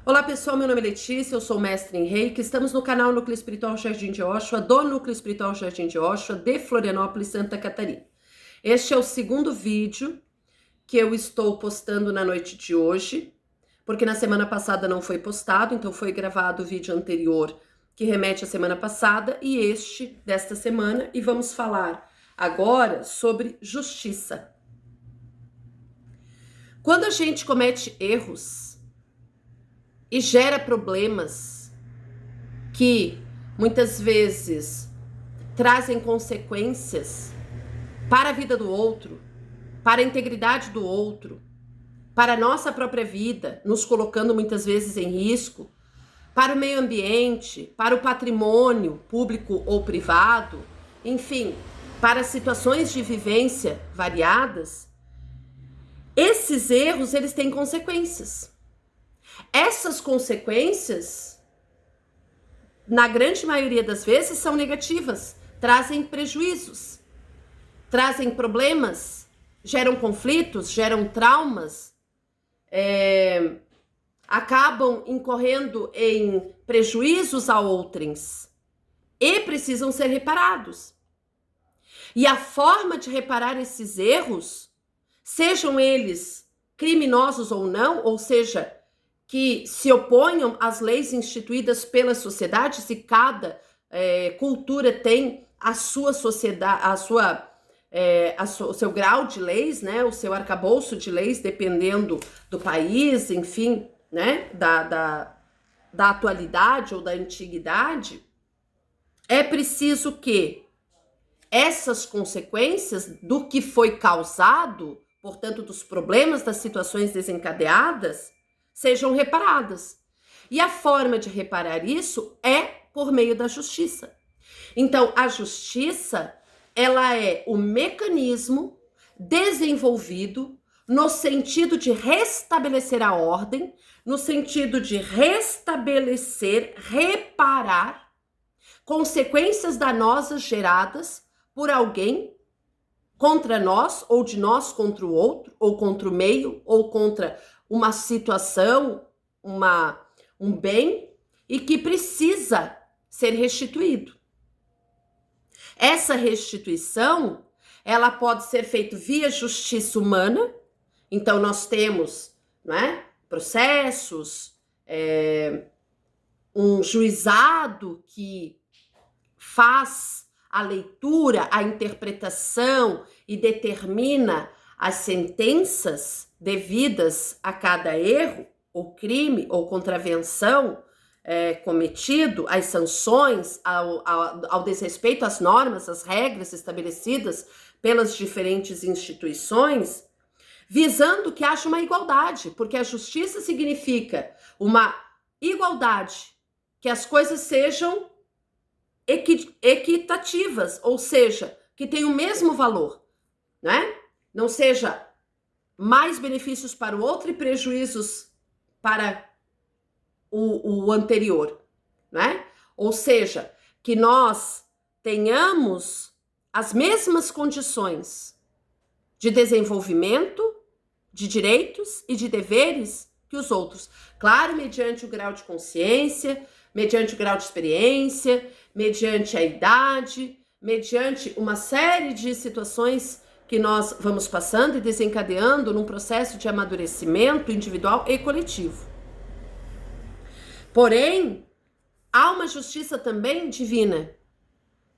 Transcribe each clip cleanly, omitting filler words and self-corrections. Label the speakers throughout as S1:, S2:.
S1: Olá pessoal, meu nome é Letícia, eu sou mestre em Reiki, estamos no canal Núcleo Espiritual Jardim de Oxua, do Núcleo Espiritual Jardim de Oxua, de Florianópolis, Santa Catarina. Este é o segundo vídeo que eu estou postando na noite de hoje, porque na semana passada não foi postado, então foi gravado o vídeo anterior que remete à semana passada e este desta semana, e vamos falar agora sobre justiça. Quando a gente comete erros e gera problemas que muitas vezes trazem consequências para a vida do outro, para a integridade do outro, para a nossa própria vida, nos colocando muitas vezes em risco, para o meio ambiente, para o patrimônio público ou privado, enfim, para situações de vivência variadas, esses erros, eles têm consequências. Essas consequências, na grande maioria das vezes, são negativas, trazem prejuízos, trazem problemas, geram conflitos, geram traumas, acabam incorrendo em prejuízos a outrens e precisam ser reparados. E a forma de reparar esses erros, sejam eles criminosos ou não, ou seja, que se oponham às leis instituídas pela sociedade, se cada cultura tem a sua sociedade, o seu grau de leis, né, o seu arcabouço de leis, dependendo do país, enfim, né, da atualidade ou da antiguidade, é preciso que essas consequências do que foi causado, portanto, dos problemas, das situações desencadeadas, sejam reparadas. E a forma de reparar isso é por meio da justiça. Então, a justiça, ela é o mecanismo desenvolvido no sentido de restabelecer a ordem, no sentido de restabelecer, reparar consequências danosas geradas por alguém contra nós, ou de nós contra o outro, ou contra o meio, ou contra uma situação, um bem, e que precisa ser restituído. Essa restituição, ela pode ser feita via justiça humana, então nós temos, né, processos, um juizado que faz a leitura, a interpretação e determina as sentenças devidas a cada erro, ou crime, ou contravenção cometido, as sanções, ao desrespeito às normas, às regras estabelecidas pelas diferentes instituições, visando que haja uma igualdade, porque a justiça significa uma igualdade, que as coisas sejam equitativas, ou seja, que tenham o mesmo valor, né? Não seja mais benefícios para o outro e prejuízos para o anterior, né? Ou seja, que nós tenhamos as mesmas condições de desenvolvimento, de direitos e de deveres que os outros. Claro, mediante o grau de consciência, mediante o grau de experiência, mediante a idade, mediante uma série de situações que nós vamos passando e desencadeando num processo de amadurecimento individual e coletivo. Porém, há uma justiça também divina,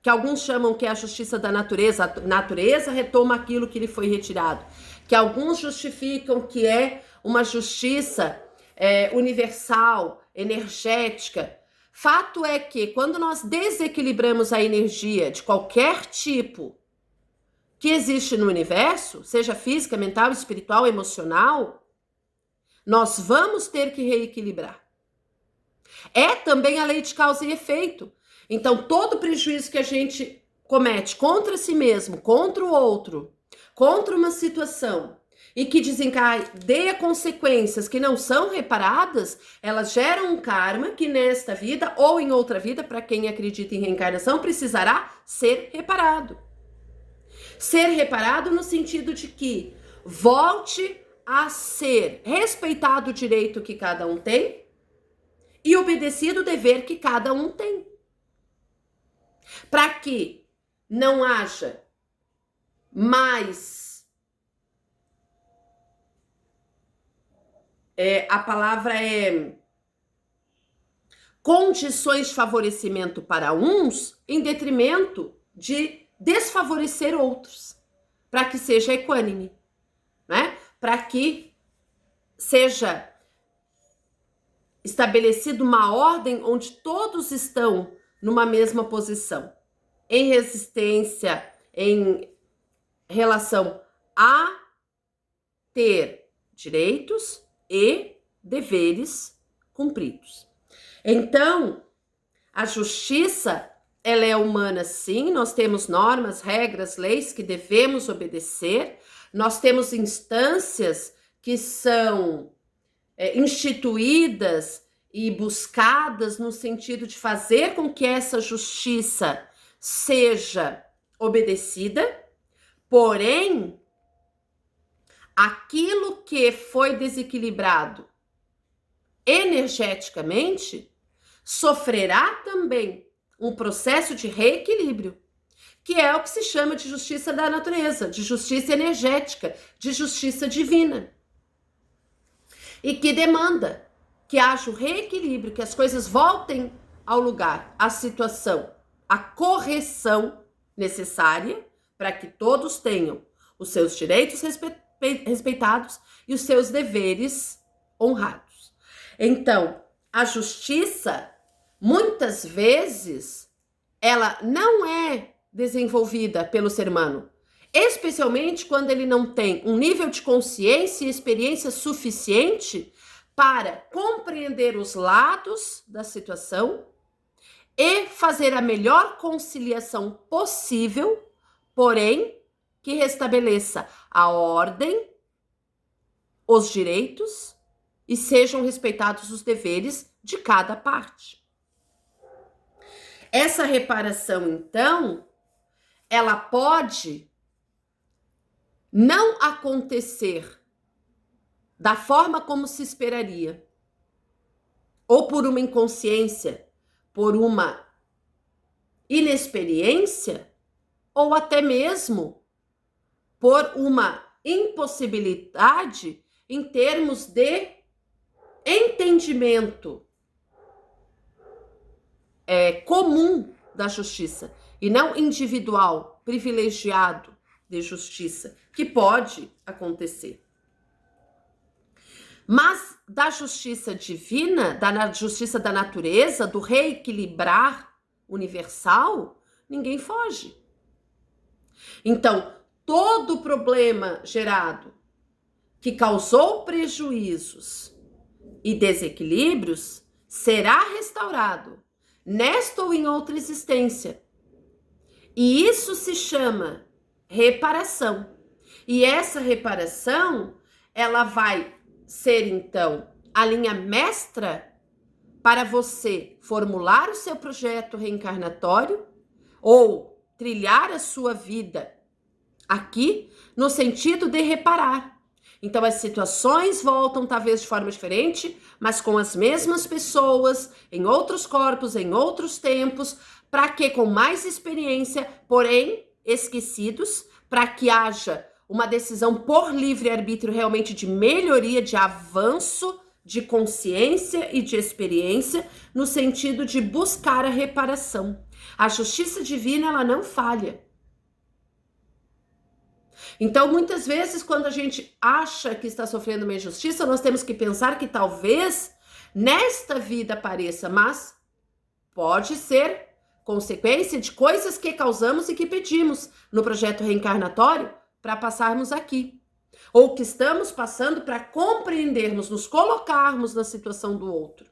S1: que alguns chamam que é a justiça da natureza. A natureza retoma aquilo que lhe foi retirado, que alguns justificam que é uma justiça universal, energética. Fato é que quando nós desequilibramos a energia de qualquer tipo que existe no universo, seja física, mental, espiritual, emocional, nós vamos ter que reequilibrar. É também a lei de causa e efeito. Então, todo prejuízo que a gente comete contra si mesmo, contra o outro, contra uma situação, e que desencadeia consequências que não são reparadas, elas geram um karma que nesta vida ou em outra vida, para quem acredita em reencarnação, precisará ser reparado. Ser reparado no sentido de que volte a ser respeitado o direito que cada um tem, e obedecido o dever que cada um tem. Para que não haja mais, a palavra é condições de favorecimento para uns em detrimento de desfavorecer outros, para que seja equânime, né? Para que seja estabelecida uma ordem onde todos estão numa mesma posição, em resistência, em relação a ter direitos e deveres cumpridos. Então, a justiça, ela é humana, sim, nós temos normas, regras, leis que devemos obedecer, nós temos instâncias que são instituídas e buscadas no sentido de fazer com que essa justiça seja obedecida, porém, aquilo que foi desequilibrado energeticamente sofrerá também um processo de reequilíbrio, que é o que se chama de justiça da natureza, de justiça energética, de justiça divina. E que demanda que haja o reequilíbrio, que as coisas voltem ao lugar, à situação, a correção necessária para que todos tenham os seus direitos respeitados e os seus deveres honrados. Então, a justiça, muitas vezes, ela não é desenvolvida pelo ser humano, especialmente quando ele não tem um nível de consciência e experiência suficiente para compreender os lados da situação e fazer a melhor conciliação possível, porém, que restabeleça a ordem, os direitos e sejam respeitados os deveres de cada parte. Essa reparação, então, ela pode não acontecer da forma como se esperaria, ou por uma inconsciência, por uma inexperiência, ou até mesmo por uma impossibilidade em termos de entendimento comum da justiça, e não individual, privilegiado de justiça, que pode acontecer. Mas da justiça divina, da justiça da natureza, do reequilibrar universal, ninguém foge. Então, todo problema gerado que causou prejuízos e desequilíbrios será restaurado nesta ou em outra existência. E isso se chama reparação. E essa reparação, ela vai ser, então, a linha mestra para você formular o seu projeto reencarnatório ou trilhar a sua vida aqui no sentido de reparar. Então, as situações voltam talvez de forma diferente, mas com as mesmas pessoas, em outros corpos, em outros tempos, para que com mais experiência, porém esquecidos, para que haja uma decisão por livre-arbítrio realmente de melhoria, de avanço, de consciência e de experiência, no sentido de buscar a reparação. A justiça divina, ela não falha. Então, muitas vezes, quando a gente acha que está sofrendo uma injustiça, nós temos que pensar que talvez nesta vida pareça, mas pode ser consequência de coisas que causamos e que pedimos no projeto reencarnatório para passarmos aqui. Ou que estamos passando para compreendermos, nos colocarmos na situação do outro.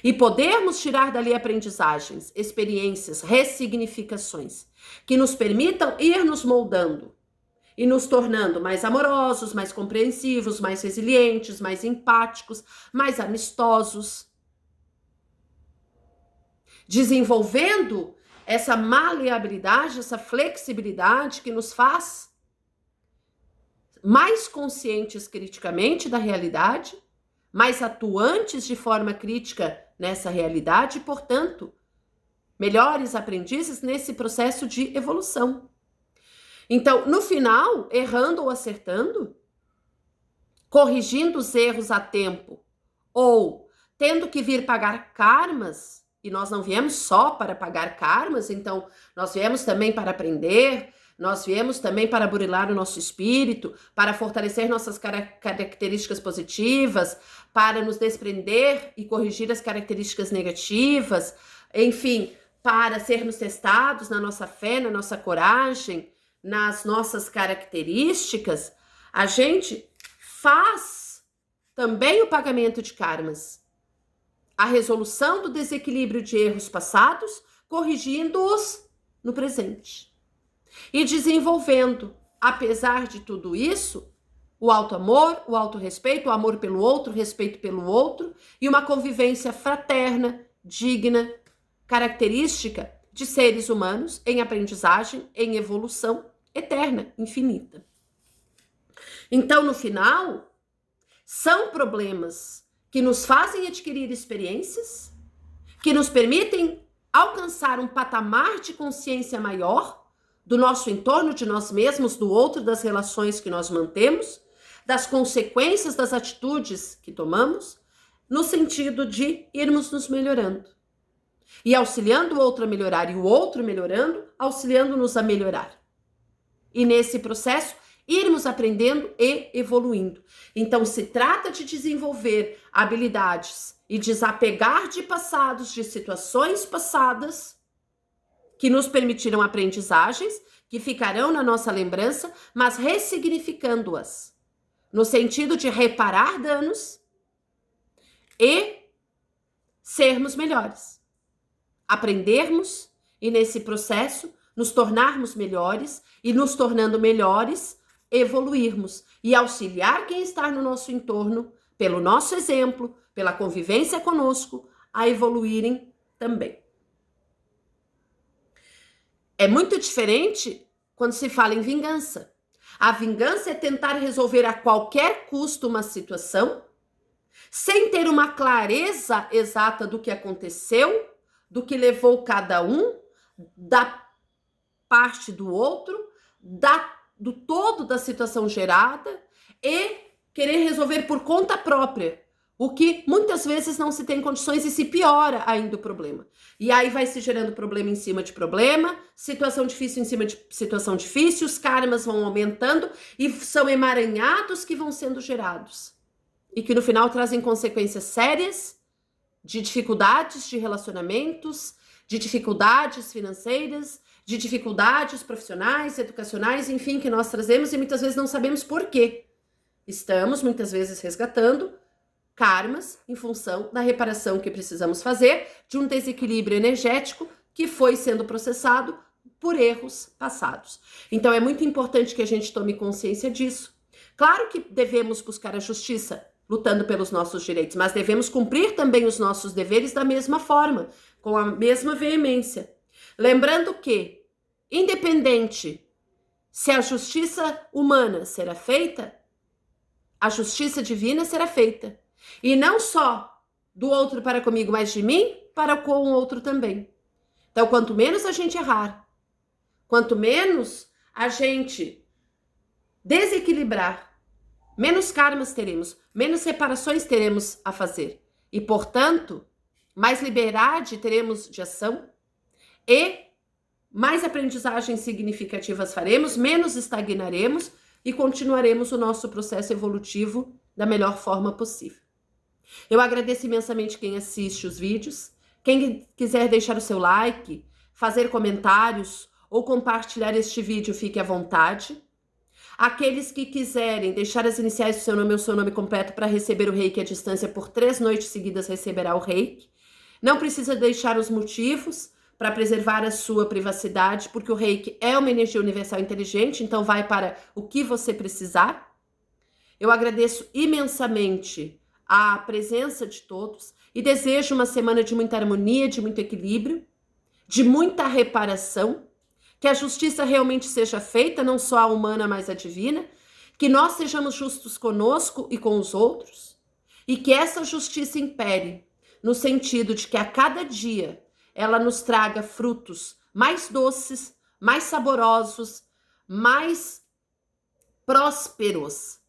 S1: E podermos tirar dali aprendizagens, experiências, ressignificações, que nos permitam ir nos moldando e nos tornando mais amorosos, mais compreensivos, mais resilientes, mais empáticos, mais amistosos. Desenvolvendo essa maleabilidade, essa flexibilidade que nos faz mais conscientes criticamente da realidade, mais atuantes de forma crítica nessa realidade e, portanto, melhores aprendizes nesse processo de evolução. Então, no final, errando ou acertando, corrigindo os erros a tempo ou tendo que vir pagar karmas, e nós não viemos só para pagar karmas, então nós viemos também para aprender, nós viemos também para burilar o nosso espírito, para fortalecer nossas características positivas, para nos desprender e corrigir as características negativas, enfim, para sermos testados na nossa fé, na nossa coragem, nas nossas características. A gente faz também o pagamento de karmas, a resolução do desequilíbrio de erros passados, corrigindo-os no presente. E desenvolvendo, apesar de tudo isso, o auto-amor, o auto-respeito, o amor pelo outro, o respeito pelo outro e uma convivência fraterna, digna, característica de seres humanos em aprendizagem, em evolução eterna, infinita. Então, no final, são problemas que nos fazem adquirir experiências, que nos permitem alcançar um patamar de consciência maior do nosso entorno, de nós mesmos, do outro, das relações que nós mantemos, das consequências das atitudes que tomamos, no sentido de irmos nos melhorando. E auxiliando o outro a melhorar e o outro melhorando, auxiliando-nos a melhorar. E nesse processo, irmos aprendendo e evoluindo. Então, se trata de desenvolver habilidades e desapegar de passados, de situações passadas, que nos permitiram aprendizagens, que ficarão na nossa lembrança, mas ressignificando-as, no sentido de reparar danos e sermos melhores. Aprendermos e, nesse processo, nos tornarmos melhores e, nos tornando melhores, evoluirmos e auxiliar quem está no nosso entorno, pelo nosso exemplo, pela convivência conosco, a evoluírem também. É muito diferente quando se fala em vingança. A vingança é tentar resolver a qualquer custo uma situação, sem ter uma clareza exata do que aconteceu, do que levou cada um, da parte do outro, do todo da situação gerada e querer resolver por conta própria, o que muitas vezes não se tem condições e se piora ainda o problema. E aí vai se gerando problema em cima de problema, situação difícil em cima de situação difícil, os karmas vão aumentando e são emaranhados que vão sendo gerados. E que no final trazem consequências sérias de dificuldades de relacionamentos, de dificuldades financeiras, de dificuldades profissionais, educacionais, enfim, que nós trazemos e muitas vezes não sabemos por quê. Estamos muitas vezes resgatando karmas em função da reparação que precisamos fazer de um desequilíbrio energético que foi sendo processado por erros passados. Então é muito importante que a gente tome consciência disso. Claro que devemos buscar a justiça, lutando pelos nossos direitos, mas devemos cumprir também os nossos deveres da mesma forma, com a mesma veemência. Lembrando que, independente se a justiça humana será feita, a justiça divina será feita. E não só do outro para comigo, mas de mim para com o outro também. Então, quanto menos a gente errar, quanto menos a gente desequilibrar, menos karmas teremos, menos reparações teremos a fazer. E, portanto, mais liberdade teremos de ação e mais aprendizagens significativas faremos, menos estagnaremos e continuaremos o nosso processo evolutivo da melhor forma possível. Eu agradeço imensamente quem assiste os vídeos. Quem quiser deixar o seu like, fazer comentários ou compartilhar este vídeo, fique à vontade. Aqueles que quiserem deixar as iniciais do seu nome ou seu nome completo para receber o reiki à distância por 3 noites seguidas, receberá o reiki. Não precisa deixar os motivos para preservar a sua privacidade, porque o reiki é uma energia universal inteligente, então vai para o que você precisar. Eu agradeço imensamente a presença de todos e desejo uma semana de muita harmonia, de muito equilíbrio, de muita reparação, que a justiça realmente seja feita, não só a humana, mas a divina, que nós sejamos justos conosco e com os outros, e que essa justiça impere, no sentido de que a cada dia ela nos traga frutos mais doces, mais saborosos, mais prósperos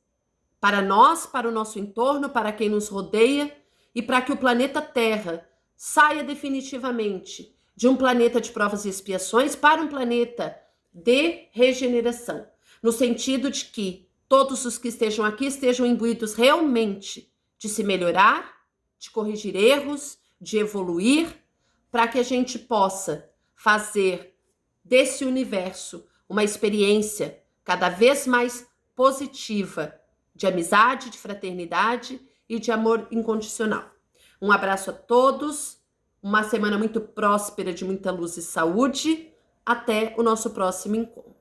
S1: para nós, para o nosso entorno, para quem nos rodeia e para que o planeta Terra saia definitivamente de um planeta de provas e expiações para um planeta de regeneração, no sentido de que todos os que estejam aqui estejam imbuídos realmente de se melhorar, de corrigir erros, de evoluir, para que a gente possa fazer desse universo uma experiência cada vez mais positiva de amizade, de fraternidade e de amor incondicional. Um abraço a todos, uma semana muito próspera, de muita luz e saúde. Até o nosso próximo encontro.